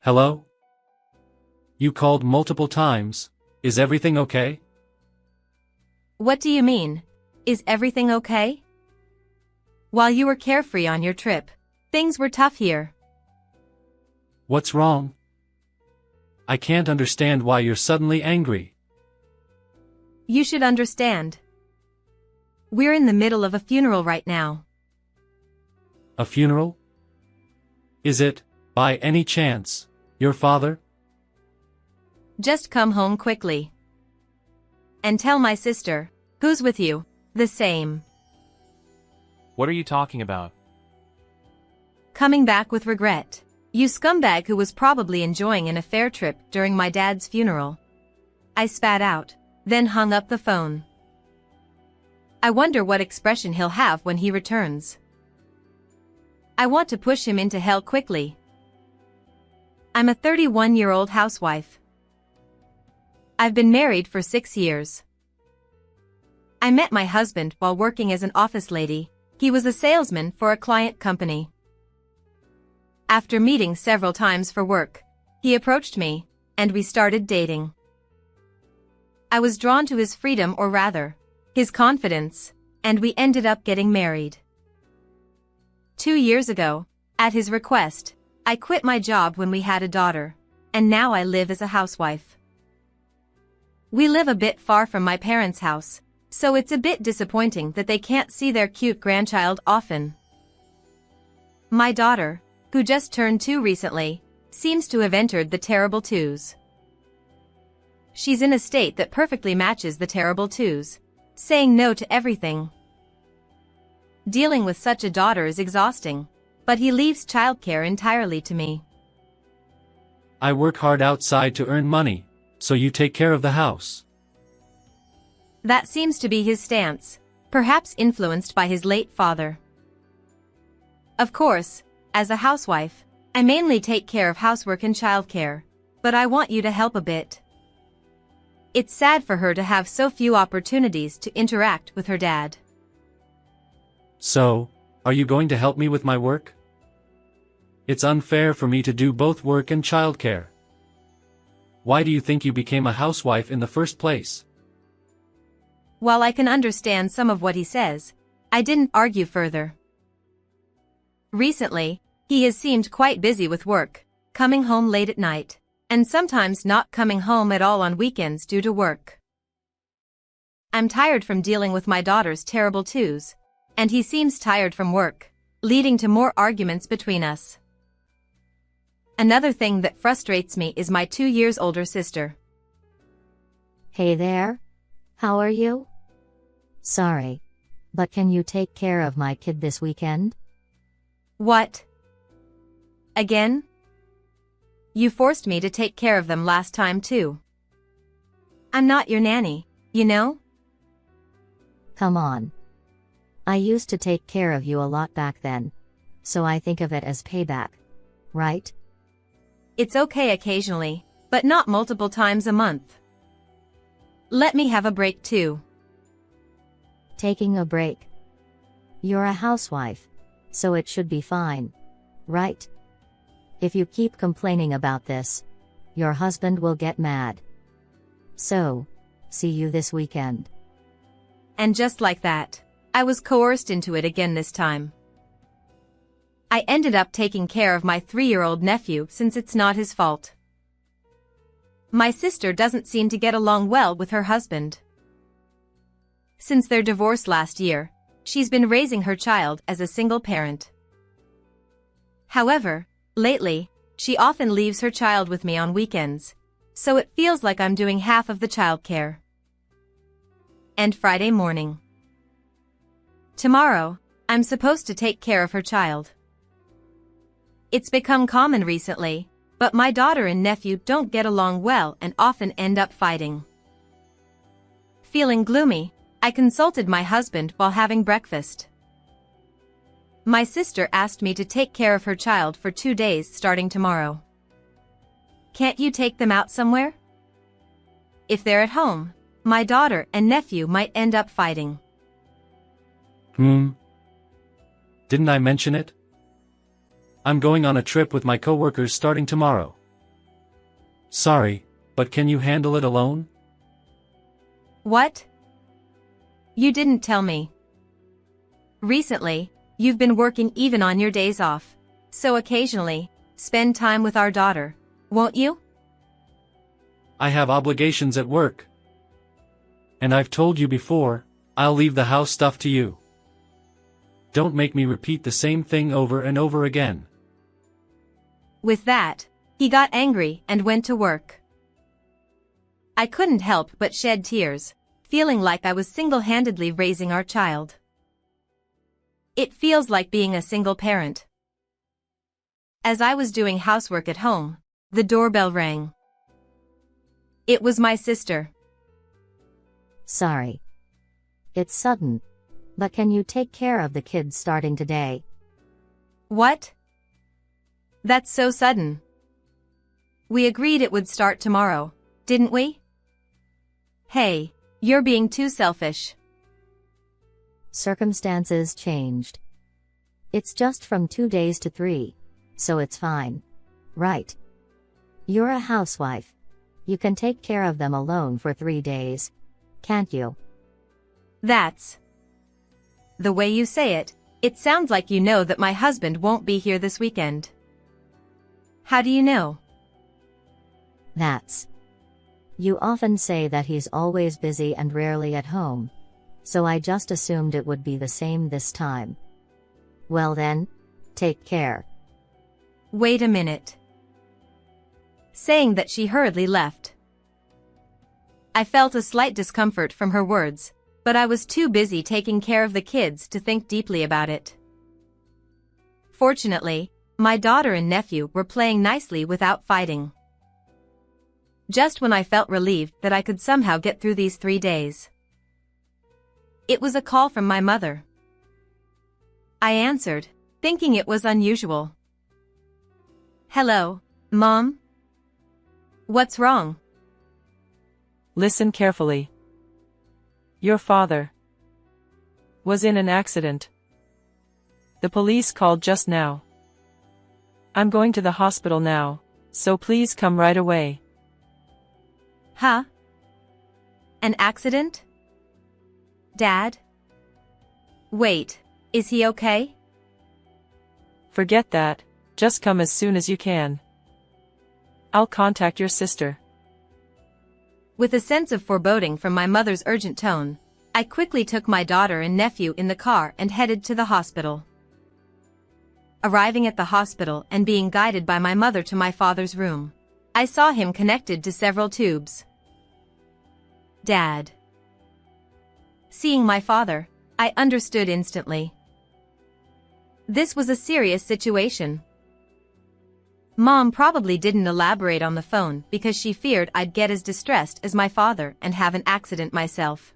Hello? You called multiple times. Is everything okay? What do you mean? Is everything okay? While you were carefree on your trip, things were tough here. What's wrong? I can't understand why you're suddenly angry. You should understand. We're in the middle of a funeral right now. A funeral? Is it, by any chance, your father? Just come home quickly. And tell my sister, who's with you, the same. What are you talking about? Coming back with regret. You scumbag who was probably enjoying an affair trip during my dad's funeral. I spat out, then hung up the phone. I wonder what expression he'll have when he returns. I want to push him into hell quickly. I'm a 31-year-old housewife. I've been married for 6 years. I met my husband while working as an office lady. He was a salesman for a client company. After meeting several times for work, he approached me, and we started dating. I was drawn to his freedom, or rather, his confidence, and we ended up getting married. 2 years ago, at his request, I quit my job when we had a daughter, and now I live as a housewife. We live a bit far from my parents' house, so it's a bit disappointing that they can't see their cute grandchild often. My daughter, who just turned 2 recently, seems to have entered the terrible 2s. She's in a state that perfectly matches the terrible 2s, saying no to everything. Dealing with such a daughter is exhausting, but he leaves childcare entirely to me. I work hard outside to earn money, so you take care of the house. That seems to be his stance, perhaps influenced by his late father. Of course, as a housewife, I mainly take care of housework and childcare, but I want you to help a bit. It's sad for her to have so few opportunities to interact with her dad. So, are you going to help me with my work? It's unfair for me to do both work and childcare. Why do you think you became a housewife in the first place? While I can understand some of what he says, I didn't argue further. Recently, he has seemed quite busy with work, coming home late at night, and sometimes not coming home at all on weekends due to work. I'm tired from dealing with my daughter's terrible 2s, and he seems tired from work, leading to more arguments between us. Another thing that frustrates me is my 2 years older sister. Hey there. How are you? Sorry, but can you take care of my kid this weekend? What? Again? You forced me to take care of them last time too. I'm not your nanny, you know? Come on. I used to take care of you a lot back then, so I think of it as payback, right? It's okay occasionally, but not multiple times a month. Let me have a break too. Taking a break. You're a housewife, so it should be fine, right? If you keep complaining about this, your husband will get mad. So, see you this weekend. And just like that, I was coerced into it again this time. I ended up taking care of my 3-year-old nephew since it's not his fault. My sister doesn't seem to get along well with her husband. Since their divorce last year, she's been raising her child as a single parent. However, lately, she often leaves her child with me on weekends, so it feels like I'm doing half of the childcare. And Friday morning. Tomorrow, I'm supposed to take care of her child. It's become common recently, but my daughter and nephew don't get along well and often end up fighting. Feeling gloomy, I consulted my husband while having breakfast. My sister asked me to take care of her child for 2 days starting tomorrow. Can't you take them out somewhere? If they're at home, my daughter and nephew might end up fighting. Didn't I mention it? I'm going on a trip with my coworkers starting tomorrow. Sorry, but can you handle it alone? What? You didn't tell me. Recently, you've been working even on your days off. So occasionally, spend time with our daughter, won't you? I have obligations at work. And I've told you before, I'll leave the house stuff to you. Don't make me repeat the same thing over and over again. With that, he got angry and went to work. I couldn't help but shed tears, feeling like I was single-handedly raising our child. It feels like being a single parent. As I was doing housework at home, the doorbell rang. It was my sister. Sorry. It's sudden. But can you take care of the kids starting today? What? That's so sudden. We agreed it would start tomorrow, didn't we? Hey, you're being too selfish. Circumstances changed. It's just from 2 days to 3, so it's fine. Right. You're a housewife. You can take care of them alone for 3 days. Can't you? That's... The way you say it, it sounds like you know that my husband won't be here this weekend. How do you know? That's... You often say that he's always busy and rarely at home. So I just assumed it would be the same this time. Well then, take care. Wait a minute. Saying that, she hurriedly left. I felt a slight discomfort from her words, but I was too busy taking care of the kids to think deeply about it. Fortunately, my daughter and nephew were playing nicely without fighting. Just when I felt relieved that I could somehow get through these 3 days. It was a call from my mother. I answered, thinking it was unusual. Hello, Mom? What's wrong? Listen carefully. Your father was in an accident. The police called just now. I'm going to the hospital now, so please come right away. Huh? An accident? Dad? Wait, is he okay? Forget that, just come as soon as you can. I'll contact your sister. With a sense of foreboding from my mother's urgent tone, I quickly took my daughter and nephew in the car and headed to the hospital. Arriving at the hospital and being guided by my mother to my father's room, I saw him connected to several tubes. Dad. Seeing my father, I understood instantly. This was a serious situation. Mom probably didn't elaborate on the phone because she feared I'd get as distressed as my father and have an accident myself.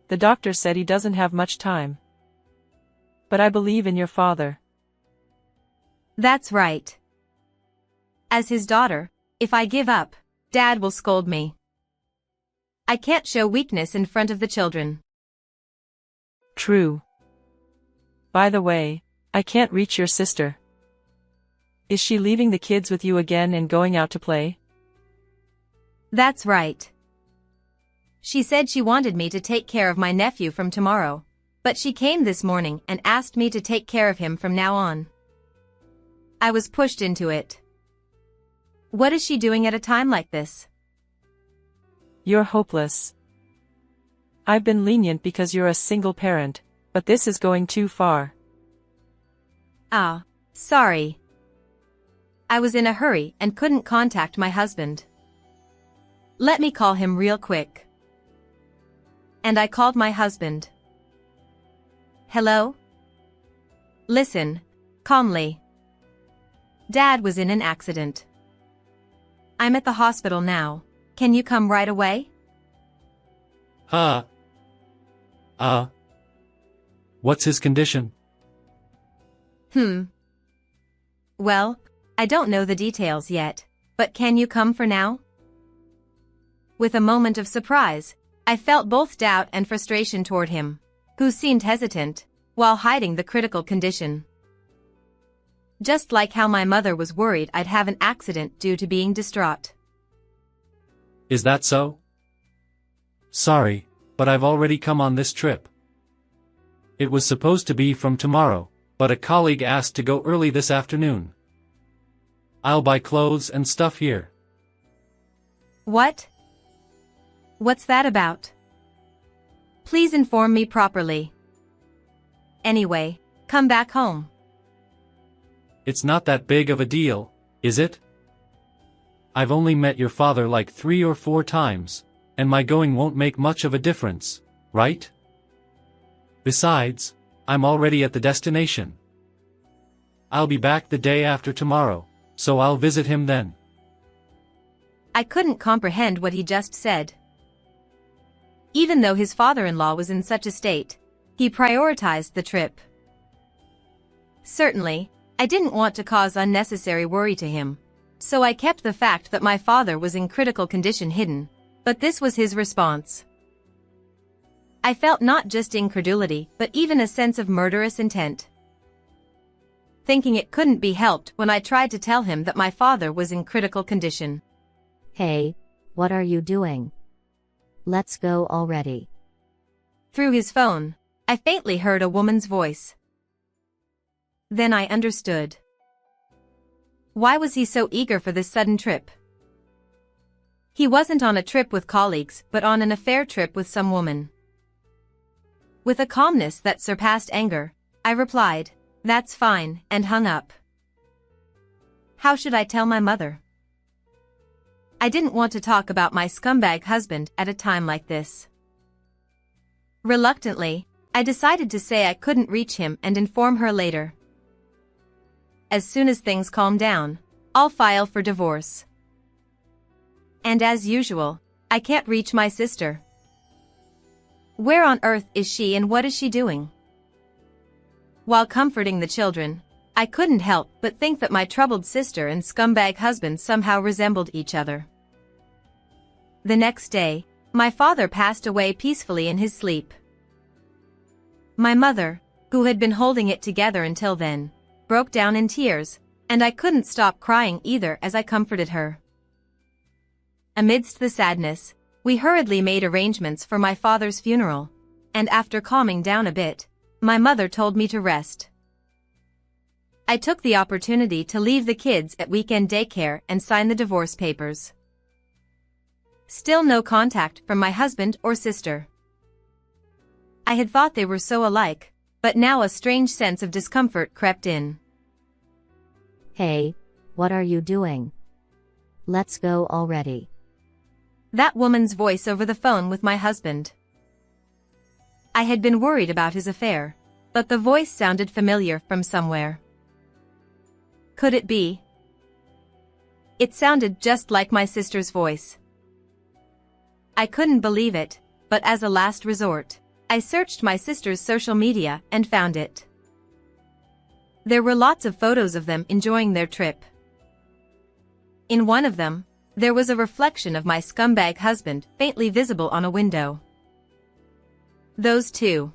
The doctor said he doesn't have much time. But I believe in your father. That's right. As his daughter, if I give up, Dad will scold me. I can't show weakness in front of the children. True. By the way, I can't reach your sister. Is she leaving the kids with you again and going out to play? That's right. She said she wanted me to take care of my nephew from tomorrow, but she came this morning and asked me to take care of him from now on. I was pushed into it. What is she doing at a time like this? You're hopeless. I've been lenient because you're a single parent, but this is going too far. Ah, sorry. I was in a hurry and couldn't contact my husband. Let me call him real quick. And I called my husband. Hello? Listen, calmly. Dad was in an accident. I'm at the hospital now. Can you come right away? What's his condition? Well, I don't know the details yet, but can you come for now? With a moment of surprise, I felt both doubt and frustration toward him, who seemed hesitant, while hiding the critical condition. just like how my mother was worried I'd have an accident due to being distraught. Is that so? Sorry, but I've already come on this trip. It was supposed to be from tomorrow, but a colleague asked to go early this afternoon. I'll buy clothes and stuff here. What? What's that about? Please inform me properly. Anyway, come back home. It's not that big of a deal, is it? I've only met your father like 3 or 4 times, and my going won't make much of a difference, right? Besides, I'm already at the destination. I'll be back the day after tomorrow, so I'll visit him then. I couldn't comprehend what he just said. Even though his father-in-law was in such a state, he prioritized the trip. Certainly, I didn't want to cause unnecessary worry to him, so I kept the fact that my father was in critical condition hidden, but this was his response. I felt not just incredulity but even a sense of murderous intent. Thinking it couldn't be helped when I tried to tell him that my father was in critical condition. Hey, what are you doing? Let's go already. Through his phone, I faintly heard a woman's voice. Then I understood. Why was he so eager for this sudden trip? He wasn't on a trip with colleagues but on an affair trip with some woman. With a calmness that surpassed anger, I replied, "That's fine," and hung up. How should I tell my mother? I didn't want to talk about my scumbag husband at a time like this. Reluctantly, I decided to say I couldn't reach him and inform her later. As soon as things calm down, I'll file for divorce. And as usual, I can't reach my sister. Where on earth is she and what is she doing? While comforting the children, I couldn't help but think that my troubled sister and scumbag husband somehow resembled each other. The next day, my father passed away peacefully in his sleep. My mother, who had been holding it together until then, broke down in tears, and I couldn't stop crying either as I comforted her. Amidst the sadness, we hurriedly made arrangements for my father's funeral, and after calming down a bit, my mother told me to rest. I took the opportunity to leave the kids at weekend daycare and sign the divorce papers. Still no contact from my husband or sister. I had thought they were so alike, but now a strange sense of discomfort crept in. Hey, what are you doing? Let's go already. That woman's voice over the phone with my husband. I had been worried about his affair, but the voice sounded familiar from somewhere. Could it be? It sounded just like my sister's voice. I couldn't believe it, but as a last resort, I searched my sister's social media and found it. There were lots of photos of them enjoying their trip. In one of them, there was a reflection of my scumbag husband faintly visible on a window. Those two.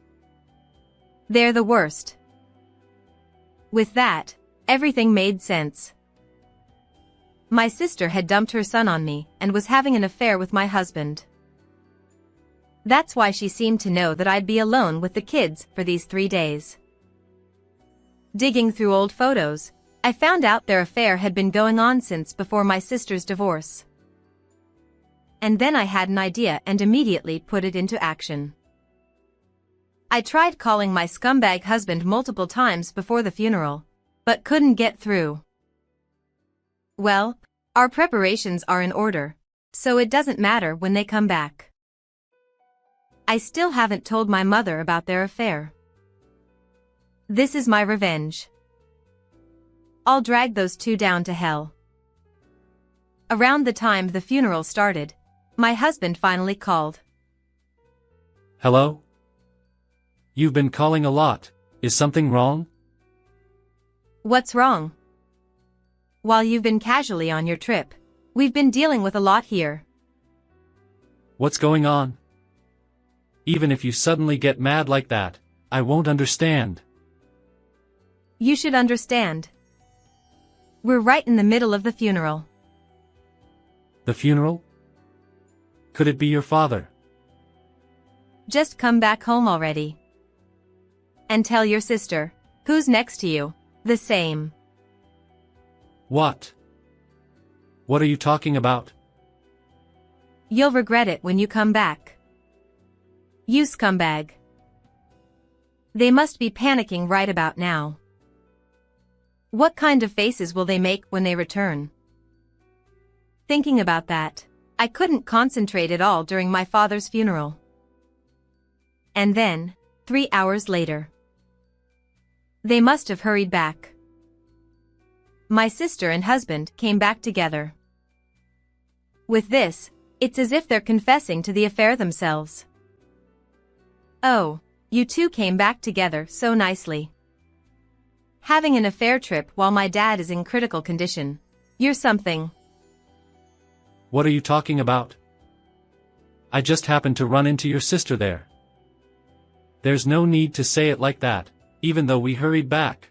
They're the worst. With that, everything made sense. My sister had dumped her son on me and was having an affair with my husband. That's why she seemed to know that I'd be alone with the kids for these 3 days. Digging through old photos, I found out their affair had been going on since before my sister's divorce. And then I had an idea and immediately put it into action. I tried calling my scumbag husband multiple times before the funeral, but couldn't get through. Well, our preparations are in order, so it doesn't matter when they come back. I still haven't told my mother about their affair. This is my revenge. I'll drag those two down to hell. Around the time the funeral started, my husband finally called. Hello? You've been calling a lot. Is something wrong? What's wrong? While you've been casually on your trip, we've been dealing with a lot here. What's going on? Even if you suddenly get mad like that, I won't understand. You should understand. We're right in the middle of the funeral. The funeral? Could it be your father? Just come back home already. And tell your sister, who's next to you, the same. What? What are you talking about? You'll regret it when you come back. You scumbag. They must be panicking right about now. What kind of faces will they make when they return? Thinking about that, I couldn't concentrate at all during my father's funeral. And then, 3 hours later, they must have hurried back. My sister and husband came back together. With this, it's as if they're confessing to the affair themselves. Oh, you two came back together so nicely. Having an affair trip while my dad is in critical condition. You're something. What are you talking about? I just happened to run into your sister there. There's no need to say it like that, even though we hurried back.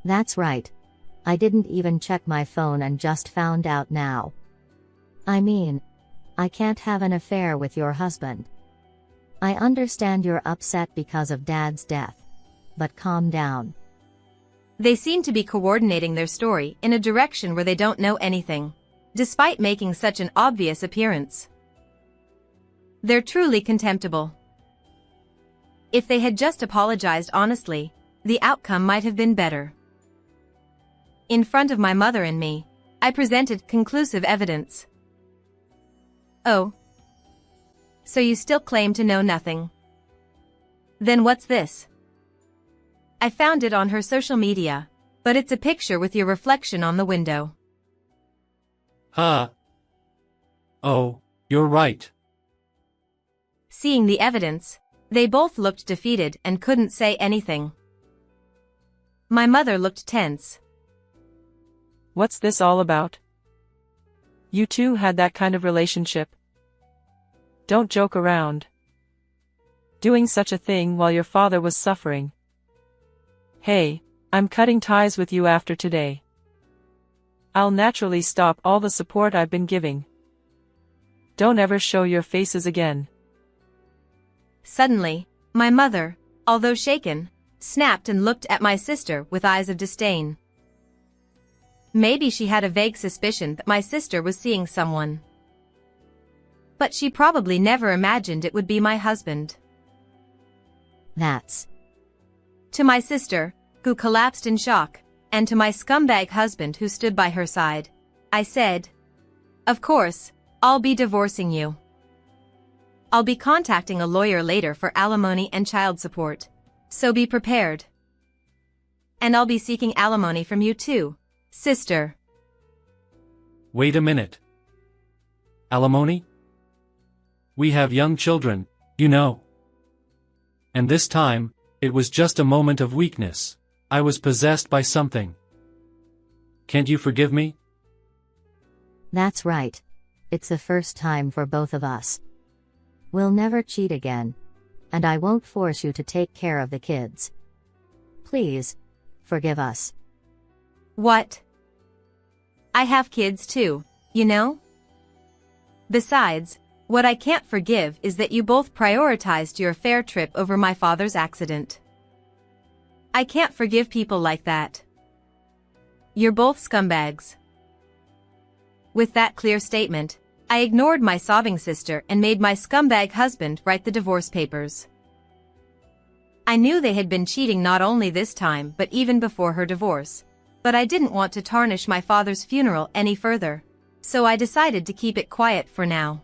That's right. I didn't even check my phone and just found out now. I mean, I can't have an affair with your husband. I understand you're upset because of Dad's death. But calm down. They seem to be coordinating their story in a direction where they don't know anything, despite making such an obvious appearance. They're truly contemptible. If they had just apologized honestly, the outcome might have been better. In front of my mother and me, I presented conclusive evidence. Oh. So you still claim to know nothing? Then what's this? I found it on her social media, but it's a picture with your reflection on the window. Oh, you're right. Seeing the evidence, they both looked defeated and couldn't say anything. My mother looked tense. What's this all about? You two had that kind of relationship. Don't joke around. Doing such a thing while your father was suffering. Hey, I'm cutting ties with you after today. I'll naturally stop all the support I've been giving. Don't ever show your faces again. Suddenly, my mother, although shaken, snapped and looked at my sister with eyes of disdain. Maybe she had a vague suspicion that my sister was seeing someone. But she probably never imagined it would be my husband. That's. To my sister, who collapsed in shock, and to my scumbag husband who stood by her side, I said, "Of course, I'll be divorcing you. I'll be contacting a lawyer later for alimony and child support, so be prepared. And I'll be seeking alimony from you too, sister." Wait a minute. Alimony? We have young children, you know. And this time, it was just a moment of weakness. I was possessed by something. Can't you forgive me? That's right. It's the first time for both of us. We'll never cheat again. And I won't force you to take care of the kids. Please, forgive us. What? I have kids too, you know? Besides, what I can't forgive is that you both prioritized your affair trip over my father's accident. I can't forgive people like that. You're both scumbags. With that clear statement, I ignored my sobbing sister and made my scumbag husband write the divorce papers. I knew they had been cheating not only this time but even before her divorce, but I didn't want to tarnish my father's funeral any further, so I decided to keep it quiet for now.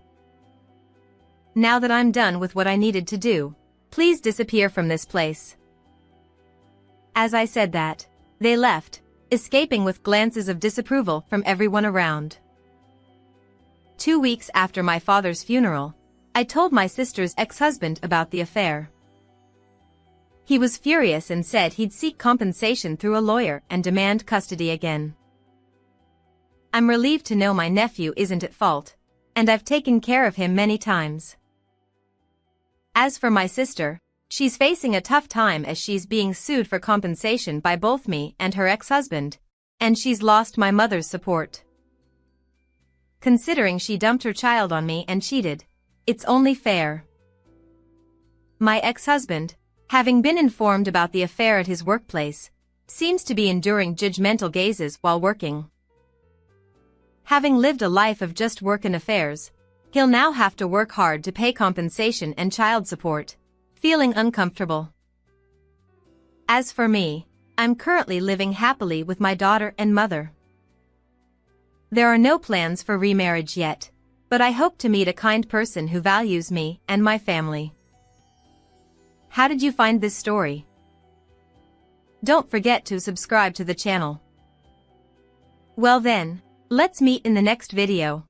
Now that I'm done with what I needed to do, please disappear from this place. As I said that, they left, escaping with glances of disapproval from everyone around. 2 weeks after my father's funeral, I told my sister's ex-husband about the affair. He was furious and said he'd seek compensation through a lawyer and demand custody again. I'm relieved to know my nephew isn't at fault, and I've taken care of him many times. As for my sister, she's facing a tough time as she's being sued for compensation by both me and her ex-husband, And she's lost my mother's support. Considering she dumped her child on me and cheated, it's only fair. My ex-husband, having been informed about the affair at his workplace, seems to be enduring judgmental gazes while working. Having lived a life of just work and affairs, he'll now have to work hard to pay compensation and child support, feeling uncomfortable. As for me, I'm currently living happily with my daughter and mother. There are no plans for remarriage yet, but I hope to meet a kind person who values me and my family. How did you find this story? Don't forget to subscribe to the channel. Well then, let's meet in the next video.